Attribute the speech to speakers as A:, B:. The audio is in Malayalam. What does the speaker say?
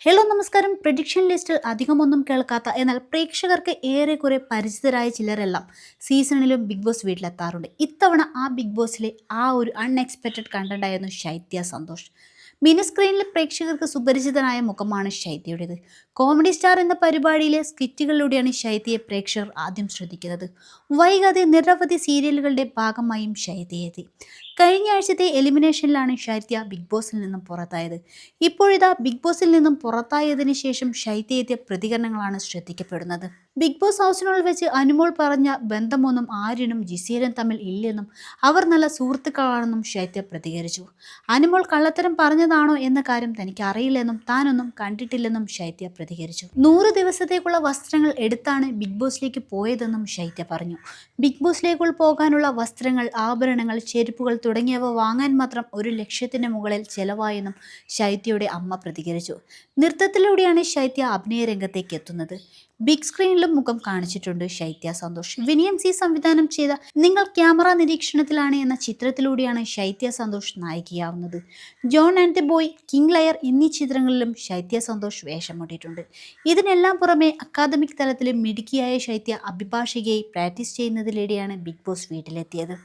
A: ഹലോ നമസ്കാരം. പ്രഡിക്ഷൻ ലിസ്റ്റിൽ അധികമൊന്നും കേൾക്കാത്ത എന്നാൽ പ്രേക്ഷകർക്ക് ഏറെക്കുറെ പരിചിതരായ ചിലരെല്ലാം സീസണിലും ബിഗ് ബോസ് വീട്ടിലെത്താറുണ്ട്. ഇത്തവണ ആ ബിഗ് ബോസിലെ ആ ഒരു അൺഎക്സ്പെക്റ്റഡ് കണ്ടന്റ് ആയിരുന്നു ശൈത്യ സന്തോഷ്. മിനി സ്ക്രീനിൽ പ്രേക്ഷകർക്ക് സുപരിചിതനായ മുഖമാണ് ശൈത്യയുടേത്. കോമഡി സ്റ്റാർ എന്ന പരിപാടിയിലെ സ്കിറ്റുകളിലൂടെയാണ് ശൈത്യയെ പ്രേക്ഷകർ ആദ്യം ശ്രദ്ധിക്കുന്നത്. വൈകാതെ നിരവധി സീരിയലുകളുടെ ഭാഗമായും ശൈത്യ എത്തി. കഴിഞ്ഞ ആഴ്ചത്തെ എലിമിനേഷനിലാണ് ശൈത്യ ബിഗ് ബോസിൽ നിന്നും പുറത്തായത്. ഇപ്പോഴിതാ ബിഗ് ബോസിൽ നിന്നും പുറത്തായതിനു ശേഷം ശൈത്യ എത്തിയ പ്രതികരണങ്ങളാണ് ശ്രദ്ധിക്കപ്പെടുന്നത്. ബിഗ് ബോസ് ഹൗസിനുള്ളിൽ വെച്ച് അനുമോൾ പറഞ്ഞ ബന്ധമൊന്നും ആര്യനും ജിസേലും തമ്മിൽ ഇല്ലെന്നും അവർ നല്ല സുഹൃത്തുക്കളാണെന്നും ശൈത്യ പ്രതികരിച്ചു. അനുമോൾ കള്ളത്തരം പറഞ്ഞതാണോ എന്ന കാര്യം തനിക്ക് അറിയില്ലെന്നും താനൊന്നും കണ്ടിട്ടില്ലെന്നും ശൈത്യ പ്രതികരിച്ചു. 100 ദിവസത്തേക്കുള്ള വസ്ത്രങ്ങൾ എടുത്താണ് ബിഗ് ബോസിലേക്ക് പോയതെന്നും ശൈത്യ പറഞ്ഞു. ബിഗ് ബോസിലേക്ക് പോകാനുള്ള വസ്ത്രങ്ങൾ, ആഭരണങ്ങൾ, ചെരുപ്പുകൾ തുടങ്ങിയവ വാങ്ങാൻ മാത്രം 1 ലക്ഷത്തിന് മുകളിൽ ചെലവായെന്നും ശൈത്യയുടെ അമ്മ പ്രതികരിച്ചു. നൃത്തത്തിലൂടെയാണ് ശൈത്യ അഭിനയ രംഗത്തേക്ക് എത്തുന്നത്. ബിഗ് സ്ക്രീനിലും മുഖം കാണിച്ചിട്ടുണ്ട് ശൈത്യ സന്തോഷ്. വിനിയൻ സി സംവിധാനം ചെയ്ത നിങ്ങൾ ക്യാമറ നിരീക്ഷണത്തിലാണ് എന്ന ചിത്രത്തിലൂടെയാണ് ശൈത്യ സന്തോഷ് നായികയാവുന്നത്. John and the boy, king liar എന്നീ ചിത്രങ്ങളിലും ശൈത്യ സന്തോഷ് വേഷമിട്ടിട്ടുണ്ട്. ഇതിനെല്ലാം പുറമെ അക്കാദമിക് തലത്തിലും മിടുക്കിയായ ശൈത്യ അഭിഭാഷകയായി പ്രാക്ടീസ് ചെയ്യുന്നതിനിടെയാണ് ബിഗ് ബോസ് വീട്ടിലെത്തിയത്.